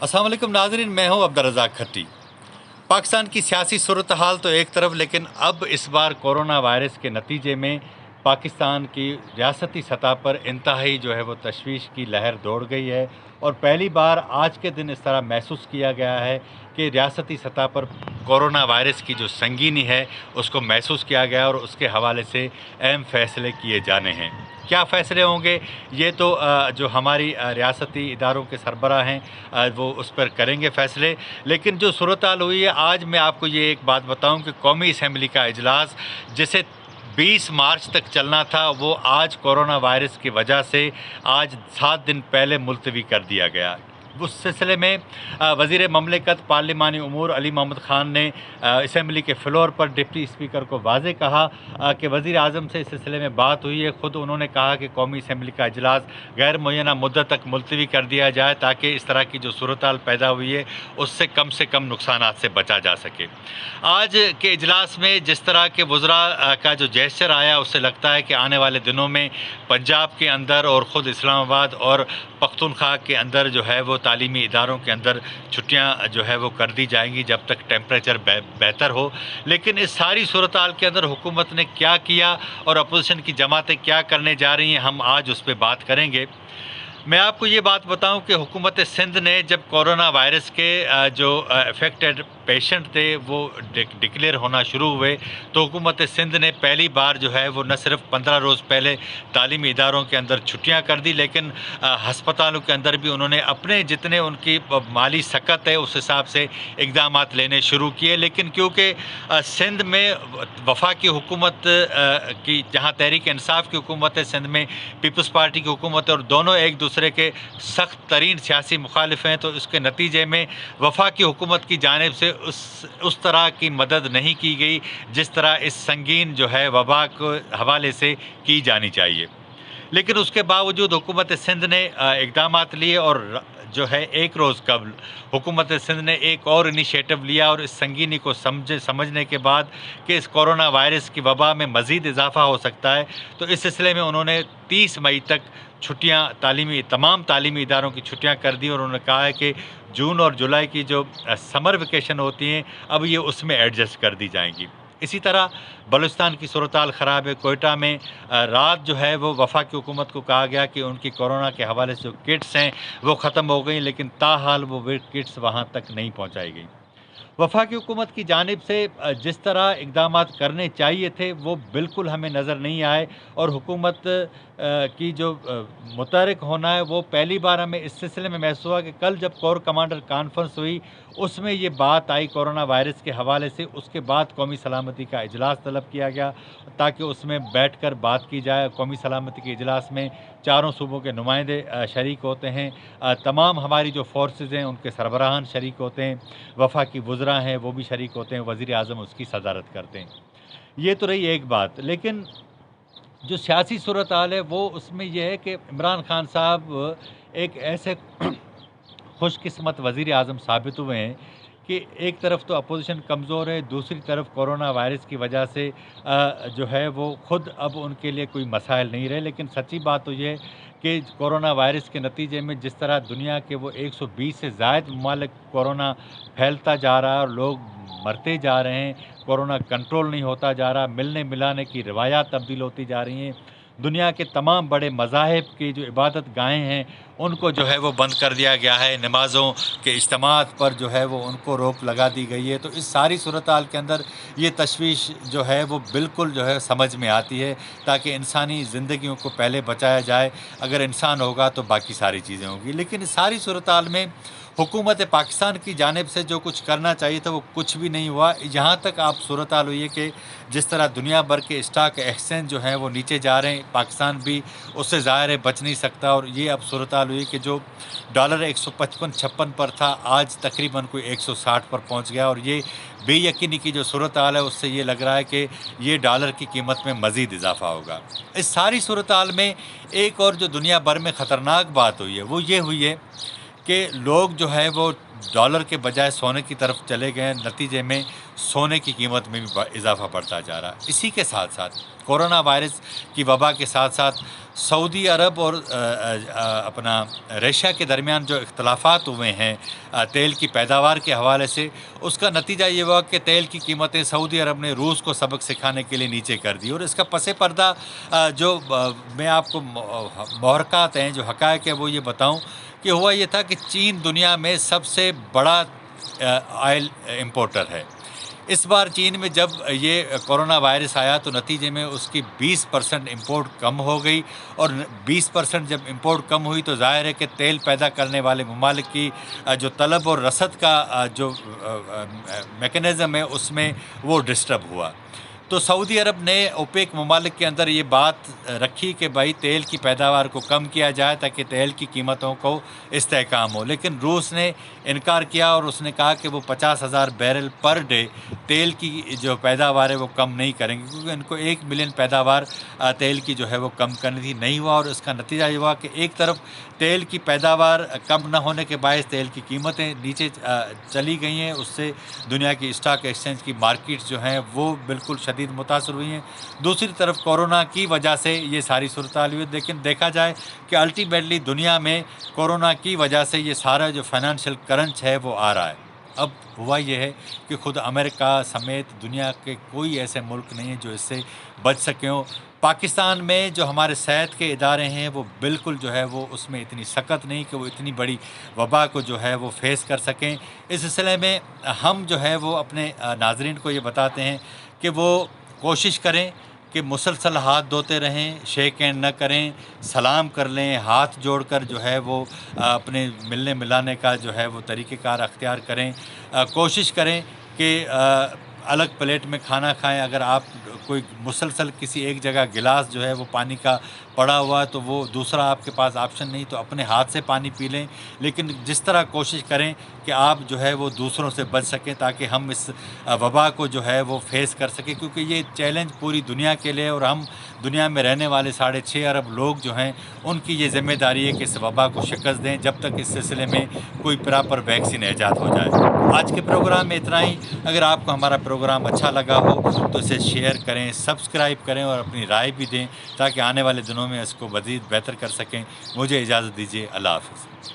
السلام علیکم ناظرین، میں ہوں عبدالرزاق کھٹی۔ پاکستان کی سیاسی صورتحال تو ایک طرف، لیکن اب اس بار کورونا وائرس کے نتیجے میں پاکستان کی ریاستی سطح پر انتہائی وہ تشویش کی لہر دوڑ گئی ہے، اور پہلی بار آج کے دن اس طرح محسوس کیا گیا ہے کہ ریاستی سطح پر کورونا وائرس کی جو سنگینی ہے اس کو محسوس کیا گیا، اور اس کے حوالے سے اہم فیصلے کیے جانے ہیں۔ کیا فیصلے ہوں گے یہ تو جو ہماری ریاستی اداروں کے سربراہ ہیں وہ اس پر کریں گے فیصلے، لیکن جو صورتحال ہوئی ہے آج میں آپ کو یہ ایک بات بتاؤں کہ قومی اسمبلی کا اجلاس جسے 20 مارچ تک چلنا تھا، وہ آج کورونا وائرس کی وجہ سے آج 7 دن پہلے ملتوی کر دیا گیا۔ اس سلسلے میں وزیر مملکت پارلیمانی امور علی محمد خان نے اسمبلی کے فلور پر ڈپٹی اسپیکر کو واضح کہا کہ وزیر اعظم سے اس سلسلے میں بات ہوئی ہے۔ خود انہوں نے کہا کہ قومی اسمبلی کا اجلاس غیر معینہ مدت تک ملتوی کر دیا جائے تاکہ اس طرح کی جو صورتحال پیدا ہوئی ہے اس سے کم نقصانات سے بچا جا سکے۔ آج کے اجلاس میں جس طرح کے وزراء کا جو جیسچر آیا، اس سے لگتا ہے کہ آنے والے دنوں میں پنجاب کے اندر اور خود اسلام آباد اور پختونخوا کے اندر وہ تعلیمی اداروں کے اندر چھٹیاں وہ کر دی جائیں گی جب تک ٹیمپریچر بہتر ہو۔ لیکن اس ساری صورتحال کے اندر حکومت نے کیا کیا اور اپوزیشن کی جماعتیں کیا کرنے جا رہی ہیں، ہم آج اس پہ بات کریں گے۔ میں آپ کو یہ بات بتاؤں کہ حکومت سندھ نے جب کورونا وائرس کے جو افیکٹڈ پیشنٹ تھے وہ ڈکلیئر ہونا شروع ہوئے، تو حکومت سندھ نے پہلی بار وہ نہ صرف 15 روز پہلے تعلیمی اداروں کے اندر چھٹیاں کر دی، لیکن ہسپتالوں کے اندر بھی انہوں نے اپنے جتنے ان کی مالی سکت ہے اس حساب سے اقدامات لینے شروع کیے۔ لیکن کیونکہ سندھ میں وفاقی حکومت کی، جہاں تحریک انصاف کی حکومت ہے، سندھ میں پیپلز پارٹی کی حکومت ہے، اور دونوں ایک دوسرے کے سخت ترین سیاسی مخالف ہیں، تو اس کے نتیجے میں وفاقی حکومت کی جانب سے اس طرح کی مدد نہیں کی گئی جس طرح اس سنگین وبا کے حوالے سے کی جانی چاہیے۔ لیکن اس کے باوجود حکومت سندھ نے اقدامات لیے، اور ایک روز قبل حکومت سندھ نے ایک اور انیشیٹو لیا، اور اس سنگینی کو سمجھنے کے بعد کہ اس کورونا وائرس کی وبا میں مزید اضافہ ہو سکتا ہے، تو اس سلسلے میں انہوں نے 30 مئی تک چھٹیاں تمام تعلیمی اداروں کی چھٹیاں کر دی، اور انہوں نے کہا ہے کہ جون اور جولائی کی جو سمر ویکیشن ہوتی ہیں اب یہ اس میں ایڈجسٹ کر دی جائیں گی۔ اسی طرح بلوچستان کی صورتحال خراب ہے۔ کوئٹہ میں رات وہ وفاقی حکومت کو کہا گیا کہ ان کی کورونا کے حوالے سے جو کٹس ہیں وہ ختم ہو گئی، لیکن تاحال وہ کٹس وہاں تک نہیں پہنچائی گئی۔ وفاقی حکومت کی جانب سے جس طرح اقدامات کرنے چاہیے تھے وہ بالکل ہمیں نظر نہیں آئے، اور حکومت کی جو متحرک ہونا ہے وہ پہلی بار ہمیں اس سلسلے میں محسوس ہوا کہ کل جب کور کمانڈر کانفرنس ہوئی اس میں یہ بات آئی کورونا وائرس کے حوالے سے۔ اس کے بعد قومی سلامتی کا اجلاس طلب کیا گیا تاکہ اس میں بیٹھ کر بات کی جائے۔ قومی سلامتی کے اجلاس میں چاروں صوبوں کے نمائندے شریک ہوتے ہیں، تمام ہماری جو فورسز ہیں ان کے سربراہان شریک ہوتے ہیں، وفاقی وزراء ہیں وہ بھی شریک ہوتے ہیں، وزیر اعظم اس کی صدارت کرتے ہیں۔ یہ تو رہی ایک بات، لیکن جو سیاسی صورتحال ہے وہ اس میں یہ ہے کہ عمران خان صاحب ایک ایسے خوش قسمت وزیر اعظم ثابت ہوئے ہیں کہ ایک طرف تو اپوزیشن کمزور ہے، دوسری طرف کورونا وائرس کی وجہ سے وہ خود اب ان کے لیے کوئی مسائل نہیں رہے۔ لیکن سچی بات تو یہ ہے کہ کورونا وائرس کے نتیجے میں جس طرح دنیا کے وہ 120 سے زائد ممالک کورونا پھیلتا جا رہا ہے اور لوگ مرتے جا رہے ہیں، کورونا کنٹرول نہیں ہوتا جا رہا، ملنے ملانے کی روایات تبدیل ہوتی جا رہی ہیں، دنیا کے تمام بڑے مذاہب کی جو عبادت گاہیں ہیں ان کو وہ بند کر دیا گیا ہے، نمازوں کے اجتماعات پر وہ ان کو روک لگا دی گئی ہے۔ تو اس ساری صورتحال کے اندر یہ تشویش وہ بالکل سمجھ میں آتی ہے، تاکہ انسانی زندگیوں کو پہلے بچایا جائے۔ اگر انسان ہوگا تو باقی ساری چیزیں ہوں گی، لیکن اس ساری صورتحال میں حکومت پاکستان کی جانب سے جو کچھ کرنا چاہیے تھا وہ کچھ بھی نہیں ہوا۔ یہاں تک آپ صورتحال ہوئی ہے کہ جس طرح دنیا بھر کے اسٹاک ایکسچینج ہیں وہ نیچے جا رہے ہیں، پاکستان بھی اس سے ظاہر ہے بچ نہیں سکتا، اور یہ اب صورتحال ہوئی کہ جو ڈالر 155-56 پر تھا آج تقریباً کوئی 160 پر پہنچ گیا، اور یہ بے یقینی کی جو صورتحال ہے اس سے یہ لگ رہا ہے کہ یہ ڈالر کی قیمت میں مزید اضافہ ہوگا۔ اس ساری صورتحال میں ایک اور جو دنیا بھر میں خطرناک بات ہوئی ہے وہ یہ ہوئی ہے کہ لوگ وہ ڈالر کے بجائے سونے کی طرف چلے گئے، نتیجے میں سونے کی قیمت میں بھی اضافہ بڑھتا جا رہا ہے۔ اسی کے ساتھ ساتھ کورونا وائرس کی وبا کے ساتھ ساتھ سعودی عرب اور اپنا رشیا کے درمیان جو اختلافات ہوئے ہیں تیل کی پیداوار کے حوالے سے، اس کا نتیجہ یہ ہوا کہ تیل کی قیمتیں سعودی عرب نے روس کو سبق سکھانے کے لیے نیچے کر دی، اور اس کا پس پردہ جو میں آپ کو محرکات ہیں، جو حقائق ہے، وہ یہ بتاؤں کہ ہوا یہ تھا کہ چین دنیا میں سب سے بڑا آئل امپورٹر ہے۔ اس بار چین میں جب یہ کورونا وائرس آیا تو نتیجے میں اس کی 20% امپورٹ کم ہو گئی، اور 20% جب امپورٹ کم ہوئی تو ظاہر ہے کہ تیل پیدا کرنے والے ممالک کی جو طلب اور رسد کا جو میکانزم ہے اس میں وہ ڈسٹرب ہوا۔ تو سعودی عرب نے اوپیک ممالک کے اندر یہ بات رکھی کہ بھائی تیل کی پیداوار کو کم کیا جائے تاکہ تیل کی قیمتوں کو استحکام ہو، لیکن روس نے انکار کیا اور اس نے کہا کہ وہ 50,000 بیرل پر ڈے تیل کی جو پیداوار ہے وہ کم نہیں کریں گے، کیونکہ ان کو 1 ملین پیداوار تیل کی جو ہے وہ کم کرنی تھی، نہیں ہوا، اور اس کا نتیجہ یہ ہوا کہ ایک طرف تیل کی پیداوار کم نہ ہونے کے باعث تیل کی قیمتیں نیچے چلی گئی ہیں، اس سے دنیا کی اسٹاک ایکسچینج کی مارکیٹس جو ہیں وہ بالکل شدید متاثر ہوئی ہیں۔ دوسری طرف کورونا کی وجہ سے یہ ساری صورتحال ہوئی، لیکن دیکھا جائے کہ الٹیمیٹلی دنیا میں کورونا کی وجہ سے یہ سارا جو فائنانشیل کرنچ ہے وہ آ رہا ہے۔ اب ہوا یہ ہے کہ خود امریکہ سمیت دنیا کے کوئی ایسے ملک نہیں ہیں جو اس سے بچ سکے ہوں۔ پاکستان میں جو ہمارے صحت کے ادارے ہیں وہ بالکل جو ہے وہ اس میں اتنی سخت نہیں کہ وہ اتنی بڑی وبا کو جو ہے وہ فیس کر سکیں۔ اس سلسلے میں ہم جو ہے وہ اپنے ناظرین کو یہ بتاتے ہیں کہ وہ کوشش کریں کہ مسلسل ہاتھ دھوتے رہیں، شیک ہینڈ نہ کریں، سلام کر لیں، ہاتھ جوڑ کر جو ہے وہ اپنے ملنے ملانے کا جو ہے وہ طریقہ کار اختیار کریں، کوشش کریں کہ الگ پلیٹ میں کھانا کھائیں۔ اگر آپ کوئی مسلسل کسی ایک جگہ گلاس جو ہے وہ پانی کا پڑا ہوا تو وہ دوسرا آپ کے پاس آپشن نہیں تو اپنے ہاتھ سے پانی پی لیں، لیکن جس طرح کوشش کریں کہ آپ جو ہے وہ دوسروں سے بچ سکیں تاکہ ہم اس وبا کو جو ہے وہ فیس کر سکیں، کیونکہ یہ چیلنج پوری دنیا کے لیے، اور ہم دنیا میں رہنے والے 6.5 ارب لوگ جو ہیں ان کی یہ ذمہ داری ہے کہ اس وبا کو شکست دیں جب تک اس سلسلے میں کوئی پراپر ویکسین ایجاد ہو جائے۔ آج کے پروگرام میں اتنا ہی۔ اگر آپ کو ہمارا پروگرام اچھا لگا ہو تو اسے شیئر کریں، سبسکرائب کریں اور اپنی رائے بھی دیں تاکہ آنے والے دنوں میں اس کو مزید بہتر کر سکیں۔ مجھے اجازت دیجیے، اللہ حافظ۔